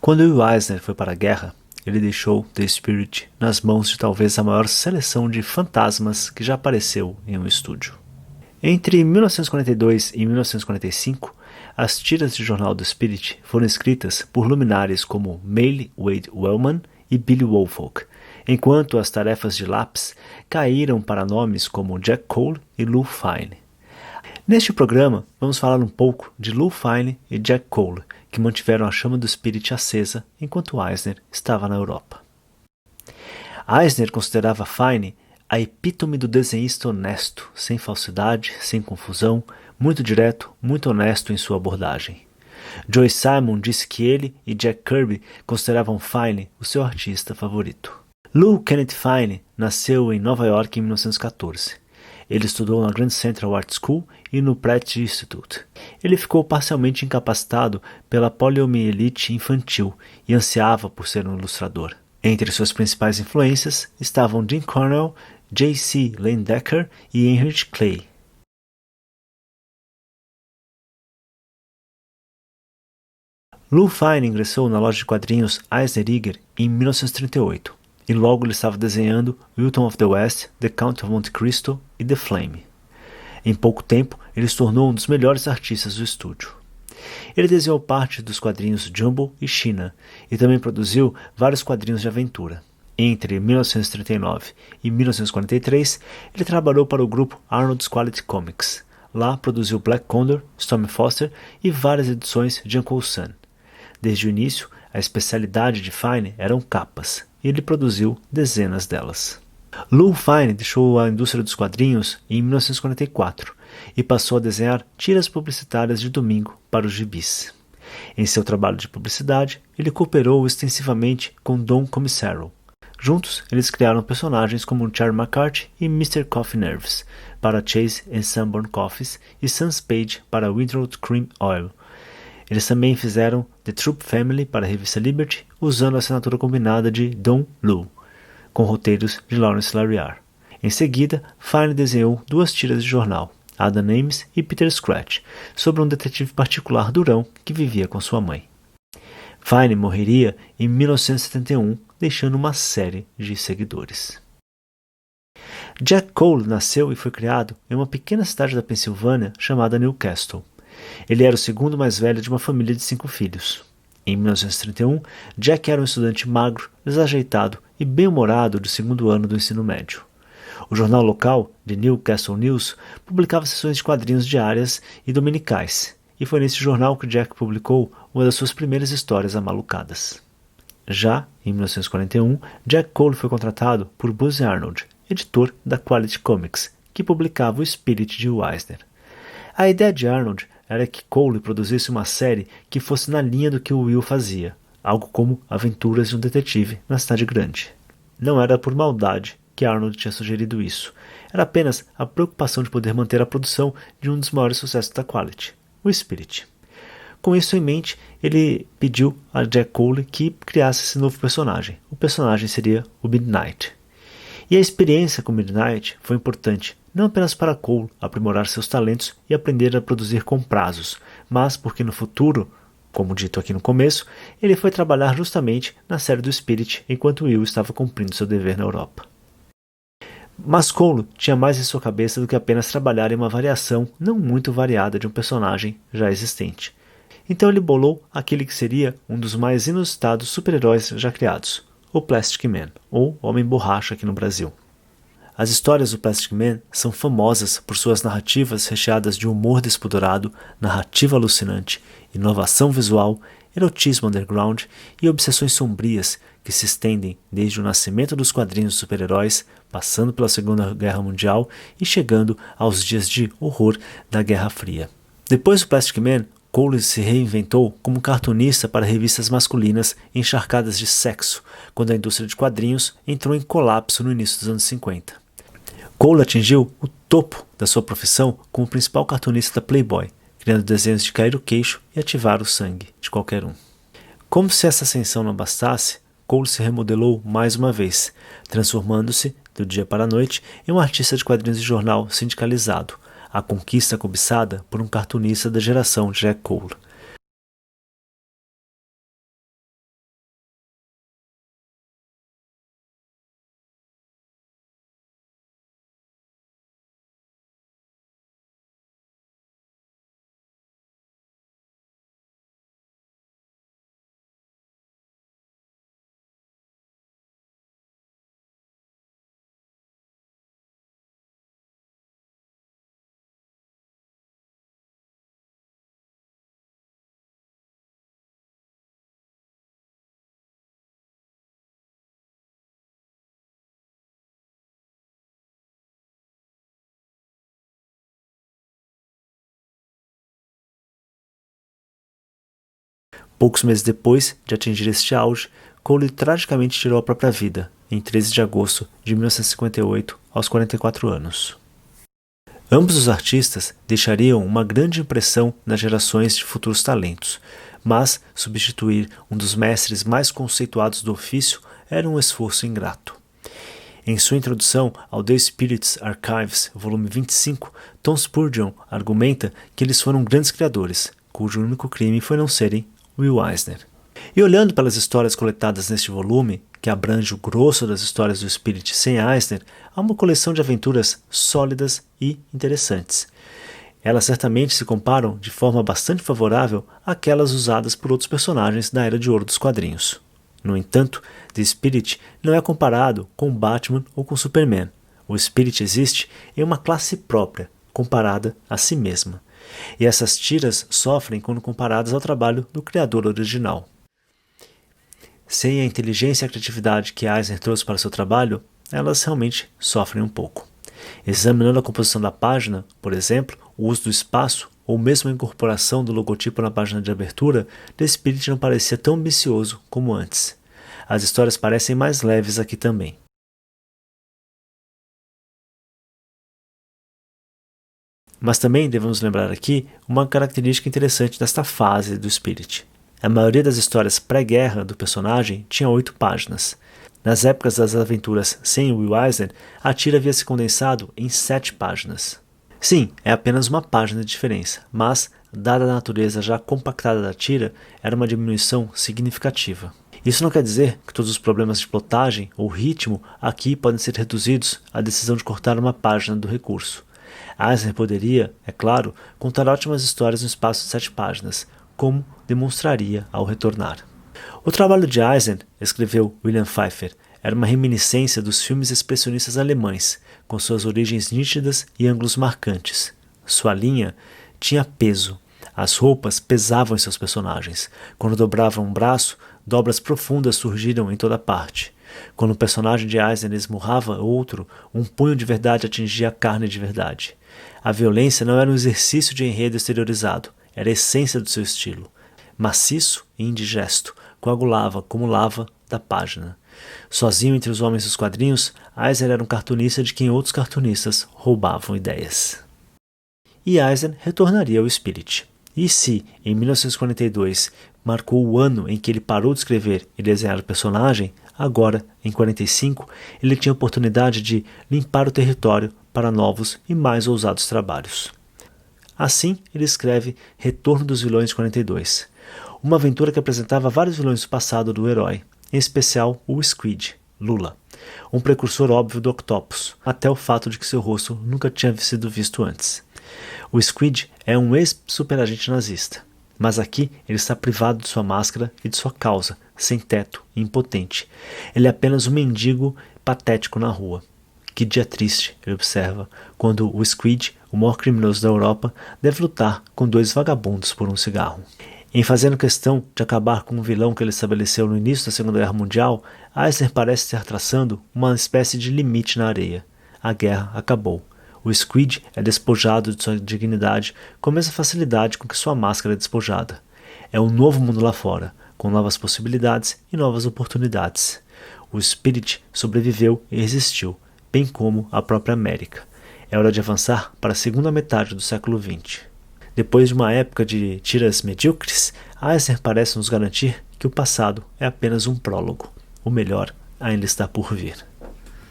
Quando Will Eisner foi para a guerra, ele deixou The Spirit nas mãos de talvez a maior seleção de fantasmas que já apareceu em um estúdio. Entre 1942 e 1945, as tiras de jornal do Spirit foram escritas por luminares como Mayle Wade Wellman e Billy Woolfolk, enquanto as tarefas de lápis caíram para nomes como Jack Cole e Lou Fine. Neste programa, vamos falar um pouco de Lou Fine e Jack Cole, que mantiveram a chama do Spirit acesa enquanto Eisner estava na Europa. Eisner considerava Fine a epítome do desenhista honesto, sem falsidade, sem confusão, muito direto, muito honesto em sua abordagem. Joe Simon disse que ele e Jack Kirby consideravam Fine o seu artista favorito. Lou Kenneth Fine nasceu em Nova York em 1914. Ele estudou na Grand Central Art School e no Pratt Institute. Ele ficou parcialmente incapacitado pela poliomielite infantil e ansiava por ser um ilustrador. Entre suas principais influências estavam Jim Cornell, J.C. Leyendecker e Heinrich Clay. Lou Fine ingressou na loja de quadrinhos Eisner Iger em 1938 e logo ele estava desenhando Wilton of the West, The Count of Monte Cristo e The Flame. Em pouco tempo, ele se tornou um dos melhores artistas do estúdio. Ele desenhou parte dos quadrinhos Jumbo e China e também produziu vários quadrinhos de aventura. Entre 1939 e 1943, ele trabalhou para o grupo Arnold's Quality Comics. Lá produziu Black Condor, Storm Foster e várias edições de Uncle Sam. Desde o início, a especialidade de Fine eram capas, e ele produziu dezenas delas. Lou Fine deixou a indústria dos quadrinhos em 1944 e passou a desenhar tiras publicitárias de domingo para os gibis. Em seu trabalho de publicidade, ele cooperou extensivamente com Don Commissaro. Juntos, eles criaram personagens como Charlie McCarthy e Mr. Coffee Nerves para Chase and Sanborn Coffees e Sans Page para Windrow Cream Oil. Eles também fizeram The Troop Family para a revista Liberty, usando a assinatura combinada de Don Lou, com roteiros de Lawrence Larriar. Em seguida, Fine desenhou duas tiras de jornal, Adam Ames e Peter Scratch, sobre um detetive particular durão que vivia com sua mãe. Fine morreria em 1971, deixando uma série de seguidores. Jack Cole nasceu e foi criado em uma pequena cidade da Pensilvânia chamada Newcastle. Ele era o segundo mais velho de uma família de 5 filhos. Em 1931, Jack era um estudante magro, desajeitado e bem-humorado do segundo ano do ensino médio. O jornal local, The Newcastle News, publicava sessões de quadrinhos diárias e dominicais, e foi nesse jornal que Jack publicou uma das suas primeiras histórias amalucadas. Já em 1941, Jack Cole foi contratado por Buzz Arnold, editor da Quality Comics, que publicava o Spirit de Will Eisner. A ideia de Arnold era que Cole produzisse uma série que fosse na linha do que o Will fazia, algo como Aventuras de um Detetive na Cidade Grande. Não era por maldade que Arnold tinha sugerido isso, era apenas a preocupação de poder manter a produção de um dos maiores sucessos da Quality, o Spirit. Com isso em mente, ele pediu a Jack Cole que criasse esse novo personagem. O personagem seria o Midnight. E a experiência com Midnight foi importante, não apenas para Cole aprimorar seus talentos e aprender a produzir com prazos, mas porque no futuro, como dito aqui no começo, ele foi trabalhar justamente na série do Spirit enquanto Will estava cumprindo seu dever na Europa. Mas Cole tinha mais em sua cabeça do que apenas trabalhar em uma variação não muito variada de um personagem já existente. Então ele bolou aquele que seria um dos mais inusitados super-heróis já criados, o Plastic Man, ou Homem Borracha aqui no Brasil. As histórias do Plastic Man são famosas por suas narrativas recheadas de humor despudorado, narrativa alucinante, inovação visual, erotismo underground e obsessões sombrias que se estendem desde o nascimento dos quadrinhos de super-heróis, passando pela Segunda Guerra Mundial e chegando aos dias de horror da Guerra Fria. Depois do Plastic Man, Cole se reinventou como cartunista para revistas masculinas encharcadas de sexo, quando a indústria de quadrinhos entrou em colapso no início dos anos 50. Cole atingiu o topo da sua profissão como principal cartunista da Playboy, criando desenhos de cair o queixo e ativar o sangue de qualquer um. Como se essa ascensão não bastasse, Cole se remodelou mais uma vez, transformando-se, do dia para a noite, em um artista de quadrinhos de jornal sindicalizado, a conquista cobiçada por um cartunista da geração Jack Cole. Poucos meses depois de atingir este auge, Cole tragicamente tirou a própria vida, em 13 de agosto de 1958, aos 44 anos. Ambos os artistas deixariam uma grande impressão nas gerações de futuros talentos, mas substituir um dos mestres mais conceituados do ofício era um esforço ingrato. Em sua introdução ao The Spirits Archives, volume 25, Tom Spurgeon argumenta que eles foram grandes criadores, cujo único crime foi não serem Will Eisner. E olhando pelas histórias coletadas neste volume, que abrange o grosso das histórias do Spirit sem Eisner, há uma coleção de aventuras sólidas e interessantes. Elas certamente se comparam de forma bastante favorável àquelas usadas por outros personagens da Era de Ouro dos quadrinhos. No entanto, The Spirit não é comparado com Batman ou com Superman. O Spirit existe em uma classe própria, comparada a si mesma. E essas tiras sofrem quando comparadas ao trabalho do criador original. Sem a inteligência e a criatividade que Eisner trouxe para seu trabalho, elas realmente sofrem um pouco. Examinando a composição da página, por exemplo, o uso do espaço ou mesmo a incorporação do logotipo na página de abertura, The Spirit não parecia tão ambicioso como antes. As histórias parecem mais leves aqui também. Mas também devemos lembrar aqui uma característica interessante desta fase do Spirit. A maioria das histórias pré-guerra do personagem tinha 8 páginas. Nas épocas das aventuras sem Will Eisner, a tira havia se condensado em 7 páginas. Sim, é apenas uma página de diferença, mas, dada a natureza já compactada da tira, era uma diminuição significativa. Isso não quer dizer que todos os problemas de plotagem ou ritmo aqui podem ser reduzidos à decisão de cortar uma página do recurso. Eisner poderia, é claro, contar ótimas histórias no espaço de 7 páginas, como demonstraria ao retornar. O trabalho de Eisner, escreveu William Pfeiffer, era uma reminiscência dos filmes expressionistas alemães, com suas origens nítidas e ângulos marcantes. Sua linha tinha peso. As roupas pesavam em seus personagens. Quando dobravam um braço, dobras profundas surgiram em toda parte. Quando o personagem de Eisner esmurrava outro, um punho de verdade atingia a carne de verdade. A violência não era um exercício de enredo exteriorizado, era a essência do seu estilo. Maciço e indigesto, coagulava como lava da página. Sozinho entre os homens dos quadrinhos, Eisner era um cartunista de quem outros cartunistas roubavam ideias. E Eisner retornaria ao Spirit. E se, em 1942, marcou o ano em que ele parou de escrever e desenhar o personagem, agora, em 1945, ele tinha a oportunidade de limpar o território para novos e mais ousados trabalhos. Assim, ele escreve Retorno dos Vilões de 42, uma aventura que apresentava vários vilões do passado do herói, em especial o Squid, Lula, um precursor óbvio do Octopus, até o fato de que seu rosto nunca tinha sido visto antes. O Squid é um ex-superagente nazista, mas aqui ele está privado de sua máscara e de sua causa, sem teto e impotente. Ele é apenas um mendigo patético na rua. Que dia triste, ele observa, quando o Squid, o maior criminoso da Europa, deve lutar com 2 vagabundos por um cigarro. Em fazendo questão de acabar com um vilão que ele estabeleceu no início da Segunda Guerra Mundial, Eisner parece estar traçando uma espécie de limite na areia. A guerra acabou. O Squid é despojado de sua dignidade com a mesma facilidade com que sua máscara é despojada. É um novo mundo lá fora, com novas possibilidades e novas oportunidades. O Spirit sobreviveu e resistiu, bem como a própria América. É hora de avançar para a segunda metade do século XX. Depois de uma época de tiras medíocres, Eisner parece nos garantir que o passado é apenas um prólogo. O melhor ainda está por vir.